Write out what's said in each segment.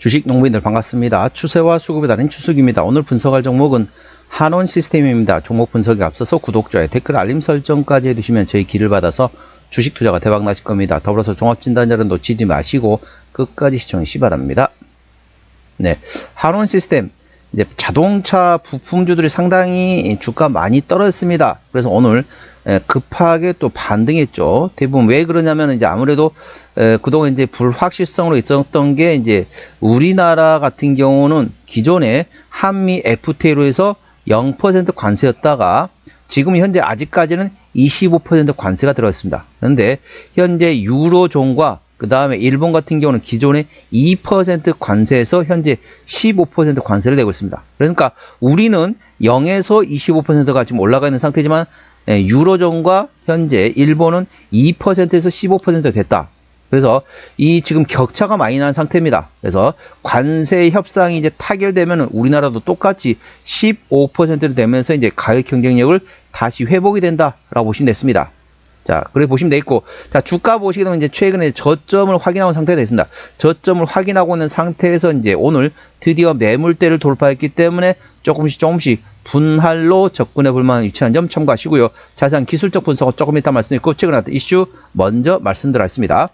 주식 농부인들 반갑습니다. 추세와 수급이 다른 추석입니다. 오늘 분석할 종목은 한원시스템입니다. 종목 분석에 앞서서 구독, 좋아요, 댓글, 알림 설정까지 해두시면 저희 길을 받아서 주식 투자가 대박 나실 겁니다. 더불어서 종합진단자를 놓치지 마시고 끝까지 시청해 주시기 바랍니다. 네, 한원시스템 이제 자동차 부품주들이 상당히 주가 많이 떨어졌습니다. 그래서 오늘 급하게 또 반등했죠. 대부분 왜 그러냐면 이제 아무래도 그동안 이제 불확실성으로 있었던 게 이제 우리나라 같은 경우는 기존에 한미 FTA로 해서 0% 관세였다가 지금 현재 아직까지는 25% 관세가 들어있습니다. 그런데 현재 유로존과 그 다음에 일본 같은 경우는 기존에 2% 관세에서 현재 15% 관세를 내고 있습니다. 그러니까 우리는 0에서 25%가 지금 올라가 있는 상태지만 유로존과 현재 일본은 2%에서 15% 됐다. 그래서 이 지금 격차가 많이 난 상태입니다. 그래서 관세 협상이 이제 타결되면 우리나라도 똑같이 15%로 되면서 이제 가격 경쟁력을 다시 회복이 된다라고 보시면 됐습니다. 자, 그래 보시면 되겠고, 자, 주가 보시게 되면 이제 최근에 저점을 확인하고 상태가 되어 있습니다. 저점을 확인하고 있는 상태에서 이제 오늘 드디어 매물대를 돌파했기 때문에 조금씩 분할로 접근해 볼 만한 위치라는 점 참고하시고요. 자세한 기술적 분석은 조금 이따 말씀드리고, 최근에 나왔던 이슈 먼저 말씀드리겠습니다.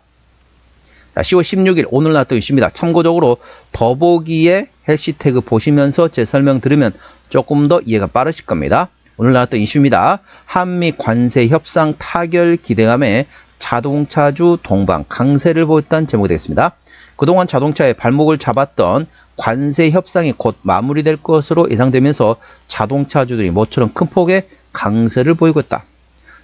자, 10월 16일 오늘 나왔던 이슈입니다. 참고적으로 더보기에 해시태그 보시면서 제 설명 들으면 조금 더 이해가 빠르실 겁니다. 오늘 나왔던 이슈입니다. 한미 관세 협상 타결 기대감에 자동차주 동반 강세를 보였다는 제목이 되겠습니다. 그동안 자동차의 발목을 잡았던 관세 협상이 곧 마무리될 것으로 예상되면서 자동차주들이 모처럼 큰 폭의 강세를 보이고 있다.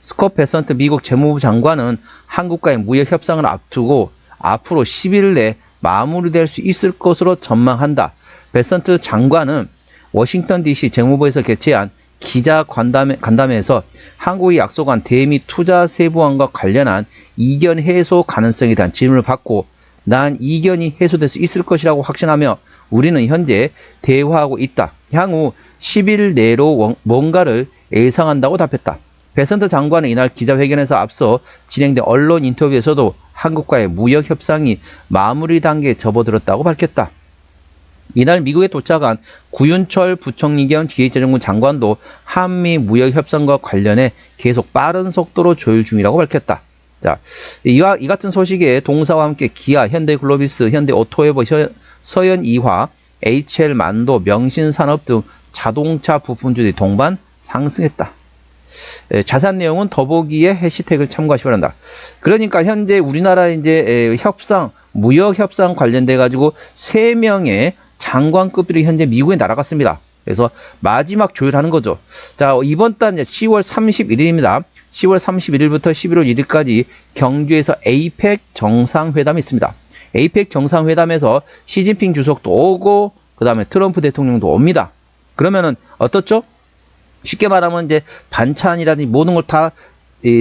스콧 베선트 미국 재무부 장관은 한국과의 무역 협상을 앞두고 앞으로 10일 내 마무리될 수 있을 것으로 전망한다. 베선트 장관은 워싱턴 DC 재무부에서 개최한 기자 간담회에서 한국이 약속한 대미 투자 세부안과 관련한 이견 해소 가능성에 대한 질문을 받고 난 이견이 해소될 수 있을 것이라고 확신하며 우리는 현재 대화하고 있다. 향후 10일 내로 뭔가를 예상한다고 답했다. 베선트 장관은 이날 기자회견에서 앞서 진행된 언론 인터뷰에서도 한국과의 무역 협상이 마무리 단계에 접어들었다고 밝혔다. 이날 미국에 도착한 구윤철 부총리 겸 기획재정부 장관도 한미 무역 협상과 관련해 계속 빠른 속도로 조율 중이라고 밝혔다. 자, 이 같은 소식에 동사와 함께 기아, 현대글로비스, 현대오토웨버, 서현이화, HL 만도, 명신산업 등 자동차 부품주들이 동반 상승했다. 자세한 내용은 더보기에 해시태그를 참고하시기 바랍니다. 그러니까 현재 우리나라 이제 협상, 무역 협상 관련돼 가지고 3명의 장관급들이 현재 미국에 날아갔습니다. 그래서 마지막 조율하는 거죠. 자, 이번 달 10월 31일입니다. 10월 31일부터 11월 1일까지 경주에서 APEC 정상회담이 있습니다. APEC 정상회담에서 시진핑 주석도 오고 그 다음에 트럼프 대통령도 옵니다. 그러면은 어떻죠? 쉽게 말하면 이제 반찬이라든지 모든 걸 다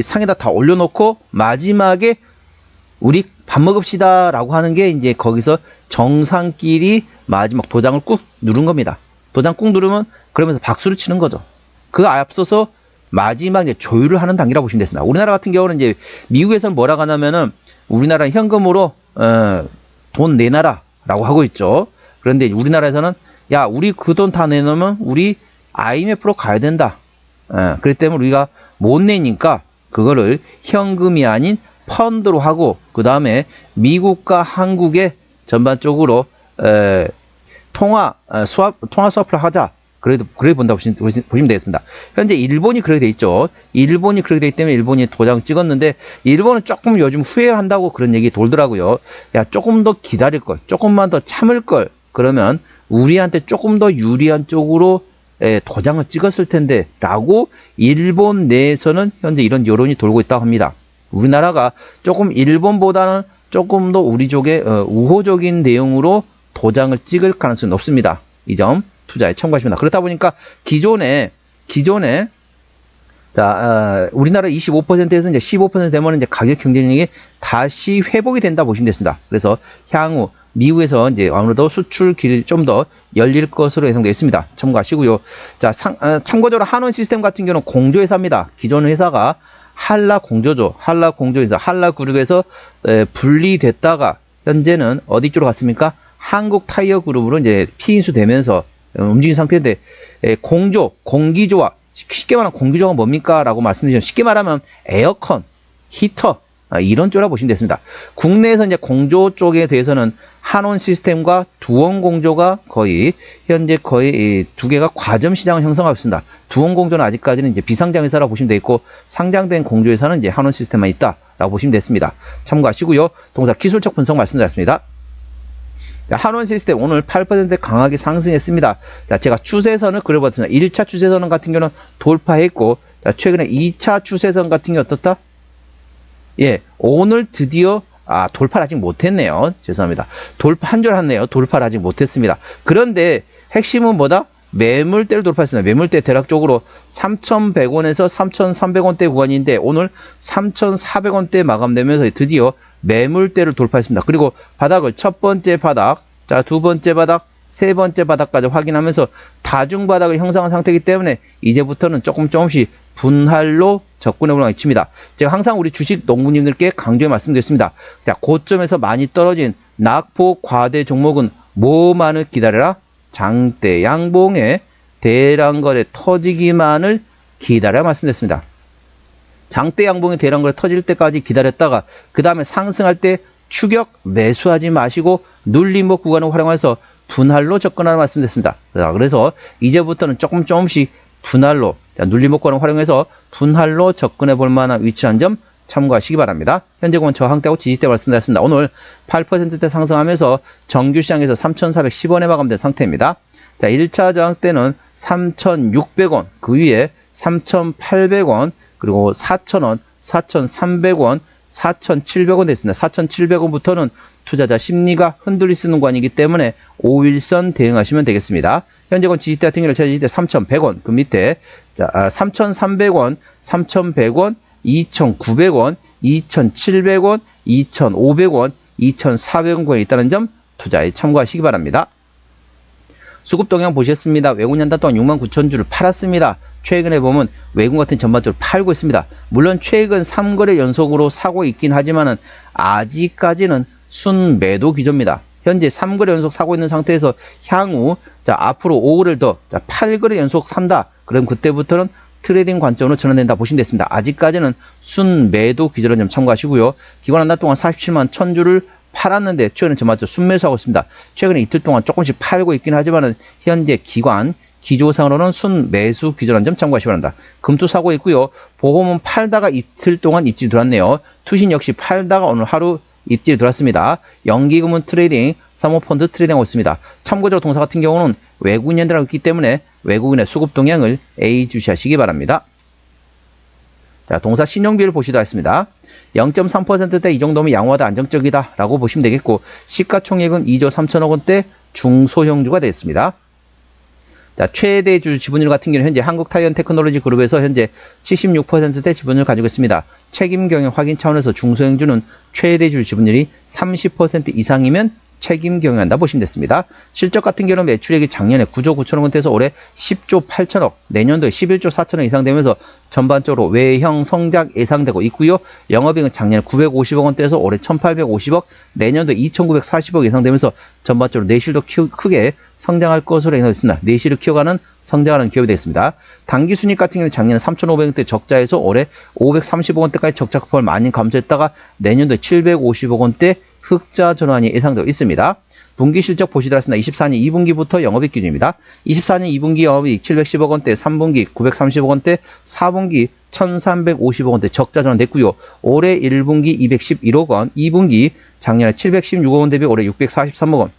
상에다 다 올려놓고 마지막에 우리 밥 먹읍시다 라고 하는 게 이제 거기서 정상끼리 마지막 도장을 꾹 누른 겁니다. 도장 꾹 누르면 그러면서 박수를 치는 거죠. 그 앞서서 마지막 이제 조율을 하는 단계라고 보시면 되겠습니다. 우리나라 같은 경우는 이제 미국에서는 뭐라고 하냐면은 우리나라 현금으로 돈 내놔라 라고 하고 있죠. 그런데 우리나라에서는 야, 우리 그 돈 다 내놓으면 우리 IMF로 가야 된다. 그렇기 때문에 우리가 못 내니까 그거를 현금이 아닌 펀드로 하고 그 다음에 미국과 한국의 전반적으로 통화 스와프를 하자. 그래 본다고 보시면 되겠습니다. 현재 일본이 그렇게 돼 있죠. 일본이 그렇게 되기 때문에 일본이 도장 찍었는데 일본은 조금 요즘 후회한다고 그런 얘기 돌더라고요. 야, 조금 더 기다릴 걸, 조금만 더 참을 걸. 그러면 우리한테 조금 더 유리한 쪽으로 도장을 찍었을 텐데 라고 일본 내에서는 현재 이런 여론이 돌고 있다고 합니다. 우리나라가 조금 일본보다는 조금 더 우리 쪽에 우호적인 내용으로 도장을 찍을 가능성이 높습니다. 이 점 투자에 참고하십니다. 그렇다 보니까 기존에 자, 우리나라 25%에서 이제 15% 되면 이제 가격 경쟁력이 다시 회복이 된다 보시면 됐습니다. 그래서 향후 미국에서 이제 아무래도 수출 길이 좀 더 열릴 것으로 예상되어 있습니다. 참고하시고요. 자, 참고적으로 한원 시스템 같은 경우는 공조회사입니다. 기존 회사가 한라공조죠. 한라공조에서 한라그룹에서 분리됐다가 현재는 어디 쪽으로 갔습니까? 한국 타이어 그룹으로 이제 피인수 되면서 움직인 상태인데, 공조, 공기조화, 쉽게 말하면 공기조화가 뭡니까? 라고 말씀드리면, 쉽게 말하면 에어컨, 히터, 이런 쪽이라고 보시면 되겠습니다. 국내에서 이제 공조 쪽에 대해서는 한온 시스템과 두원 공조가 현재 거의 두 개가 과점 시장을 형성하고 있습니다. 두원 공조는 아직까지는 이제 비상장 회사라고 보시면 되겠고, 상장된 공조 회사는 이제 한온 시스템만 있다라고 보시면 됐습니다. 참고하시고요. 동사 기술적 분석 말씀드렸습니다. 자, 한원 시스템 오늘 8% 강하게 상승했습니다. 자, 제가 추세선을 그려봤습니다. 1차 추세선 같은 경우는 돌파했고, 자, 최근에 2차 추세선 같은 경우 어떻다? 예, 오늘 드디어 돌파를 아직 못했네요. 죄송합니다. 한 줄 했네요. 돌파를 아직 못했습니다. 그런데 핵심은 뭐다? 매물대를 돌파했습니다. 매물대 대략적으로 3,100원에서 3,300원대 구간인데 오늘 3,400원대 마감되면서 드디어 매물대를 돌파했습니다. 그리고 바닥을 첫 번째 바닥, 자, 두 번째 바닥, 세 번째 바닥까지 확인하면서 다중 바닥을 형성한 상태이기 때문에 이제부터는 조금씩 분할로 접근해 보려고 합니다. 제가 항상 우리 주식 농부님들께 강조해 말씀드렸습니다. 자, 고점에서 많이 떨어진 낙폭 과대 종목은 뭐만을 기다려라? 장대 양봉의 대량거래 터지기만을 기다려 말씀드렸습니다. 장대 양봉의 대량거래 터질 때까지 기다렸다가 그 다음에 상승할 때 추격 매수하지 마시고 눌림목 구간을 활용해서 분할로 접근하라 말씀드렸습니다. 그래서 이제부터는 조금씩 분할로, 눌림목 구간을 활용해서 분할로 접근해 볼 만한 위치한 점 참고하시기 바랍니다. 현재 공은 저항대하고 지지대 말씀드렸습니다. 오늘 8%대 상승하면서 정규시장에서 3,410원에 마감된 상태입니다. 자, 1차 저항대는 3,600원, 그 위에 3,800원, 그리고 4,000원, 4,300원, 4,700원 됐습니다. 4,700원부터는 투자자 심리가 흔들릴 수 있는 구간이기 때문에 5일선 대응하시면 되겠습니다. 현재건 지지대 같은 경우는 지지대 3,100원, 그 밑에 3,300원, 3,100원, 2,900원, 2,700원, 2,500원, 2,400원권에 있다는 점 투자에 참고하시기 바랍니다. 수급 동향 보셨습니다. 외국 연단 동안 69,000주를 팔았습니다. 최근에 보면 외국 같은 전반적으로 팔고 있습니다. 물론 최근 3거래 연속으로 사고 있긴 하지만은 아직까지는 순매도 기조입니다. 현재 3거래 연속 사고 있는 상태에서 향후 앞으로 5거래를 더 8거래 연속 산다. 그럼 그때부터는 트레이딩 관점으로 전환된다 보시면 됐습니다. 아직까지는 순매도 기조를 좀 참고하시고요. 기관 한 달 동안 47만 1000주를 팔았는데 최근에 전반적으로 순매수하고 있습니다. 최근에 이틀 동안 조금씩 팔고 있긴 하지만은 현재 기관 기조상으로는 순매수 기조라는 점 참고하시기 바랍니다. 금투 사고 있고요. 보험은 팔다가 이틀 동안 입질이 들어왔네요. 투신 역시 팔다가 오늘 하루 입질이 들어왔습니다. 연기금은 트레이딩, 사모펀드 트레이딩하고 있습니다. 참고적으로 동사 같은 경우는 외국인 연대라고 있기 때문에 외국인의 수급 동향을 예의주시하시기 바랍니다. 자, 동사 신용비율 보시도록 하겠습니다. 0.3%대 이 정도면 양호하다 안정적이다 라고 보시면 되겠고, 시가총액은 2조 3천억 원대 중소형주가 되겠습니다. 자, 최대주 지분율 같은 경우는 현재 한국타이언테크놀로지 그룹에서 현재 76%대 지분율을 가지고 있습니다. 책임 경영 확인 차원에서 중소형주는 최대주 지분율이 30% 이상이면 책임 경영한다 보시면 됐습니다. 실적 같은 경우는 매출액이 작년에 9조 9천억 원대에서 올해 10조 8천억, 내년도에 11조 4천억 이상 되면서 전반적으로 외형 성장 예상되고 있고요. 영업이익은 작년에 950억 원대에서 올해 1850억, 내년도에 2940억 예상되면서 전반적으로 내실도 크게 성장할 것으로 예상됐습니다. 내실을 키워가는 성장하는 기업이 되겠습니다. 당기순이익 같은 경우는 작년에 3,500원대 적자에서 올해 530억 원대까지 적자 폭을 많이 감소했다가 내년도에 750억 원대 흑자 전환이 예상되어 있습니다. 분기 실적 보시도록 하겠습니다. 24년 2분기부터 영업이익 기준입니다. 24년 2분기 영업이익 710억 원대, 3분기 930억 원대, 4분기 1350억 원대 적자 전환됐고요. 올해 1분기 211억 원, 2분기 작년에 716억 원 대비 올해 643억 원.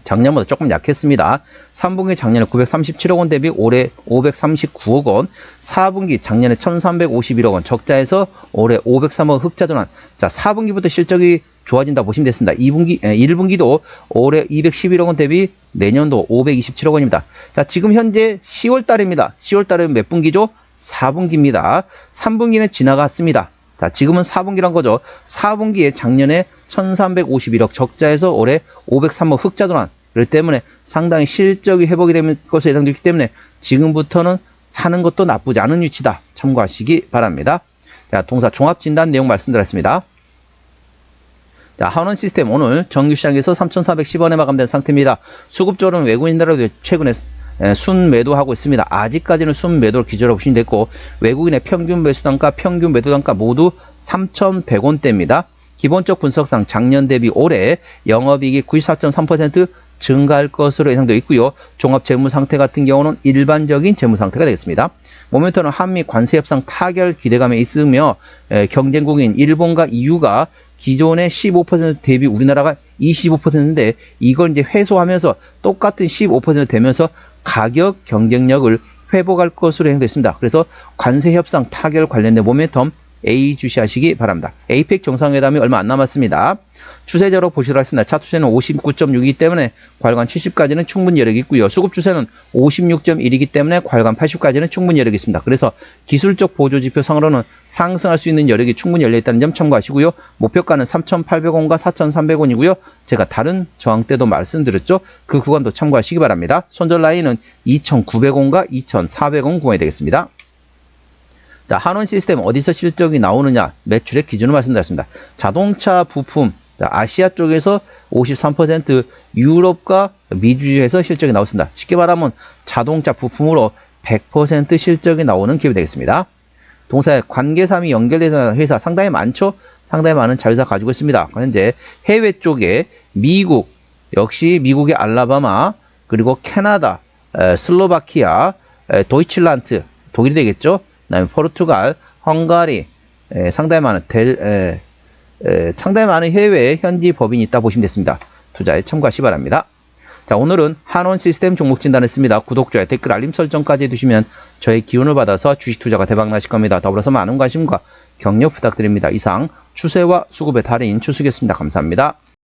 작년보다 조금 약했습니다. 3분기 작년에 937억 원 대비 올해 539억 원, 4분기 작년에 1351억 원 적자에서 올해 503억 흑자 전환. 자, 4분기부터 실적이 좋아진다 보시면 됐습니다. 1분기도 올해 211억 원 대비 내년도 527억 원입니다. 자, 지금 현재 10월 달입니다. 10월 달은 몇 분기죠? 4분기입니다. 3분기는 지나갔습니다. 자, 지금은 4분기란 거죠. 4분기에 작년에 1351억 적자에서 올해 503억 흑자 전환. 그렇기 때문에 상당히 실적이 회복이 될 것으로 예상되기 때문에 지금부터는 사는 것도 나쁘지 않은 위치다. 참고하시기 바랍니다. 자, 동사 종합진단 내용 말씀드렸습니다. 자, 한원 시스템 오늘 정규시장에서 3,410원에 마감된 상태입니다. 수급적으로는 외국인들도 최근에 순매도하고 있습니다. 아직까지는 순매도를 기조로 보시면 됐고, 외국인의 평균 매수단가, 평균 매도단가 모두 3,100원대입니다. 기본적 분석상 작년 대비 올해 영업이익이 94.3% 증가할 것으로 예상되어 있고요. 종합 재무 상태 같은 경우는 일반적인 재무 상태가 되겠습니다. 모멘텀은 한미 관세 협상 타결 기대감에 있으며 경쟁국인 일본과 EU가 기존의 15% 대비 우리나라가 25%인데 이걸 이제 회수하면서 똑같은 15% 되면서 가격 경쟁력을 회복할 것으로 예상됐습니다. 그래서 관세 협상 타결 관련된 모멘텀 A 주시하시기 바랍니다. APEC 정상회담이 얼마 안 남았습니다. 추세적으로 보시도록 하겠습니다. 차 추세는 59.6이기 때문에 과열관 70까지는 충분히 여력이 있고요. 수급 추세는 56.1이기 때문에 과열관 80까지는 충분히 여력이 있습니다. 그래서 기술적 보조지표 상으로는 상승할 수 있는 여력이 충분히 열려있다는 점 참고하시고요. 목표가는 3,800원과 4,300원이고요. 제가 다른 저항 때도 말씀드렸죠. 그 구간도 참고하시기 바랍니다. 손절 라인은 2,900원과 2,400원 구간이 되겠습니다. 자, 한원 시스템 어디서 실적이 나오느냐, 매출의 기준을 말씀드렸습니다. 자동차 부품, 자, 아시아 쪽에서 53%, 유럽과 미주에서 실적이 나왔습니다. 쉽게 말하면 자동차 부품으로 100% 실적이 나오는 기업이 되겠습니다. 동사의 관계사항이 연결되는 회사 상당히 많죠? 상당히 많은 자회사 가지고 있습니다. 현재 해외 쪽에 미국, 역시 미국의 알라바마, 그리고 캐나다, 슬로바키아, 도이칠란트, 독일이 되겠죠? 그다음에 포르투갈, 헝가리, 상당히 많은 상당히 많은 해외에 현지 법인이 있다 보시면 됐습니다. 투자에 참고하시기 바랍니다. 자, 오늘은 한원 시스템 종목 진단했습니다. 구독, 좋아요, 댓글, 알림 설정까지 해두시면 저의 기운을 받아서 주식 투자가 대박 나실 겁니다. 더불어서 많은 관심과 격려 부탁드립니다. 이상 추세와 수급의 달인 추수겠습니다. 감사합니다.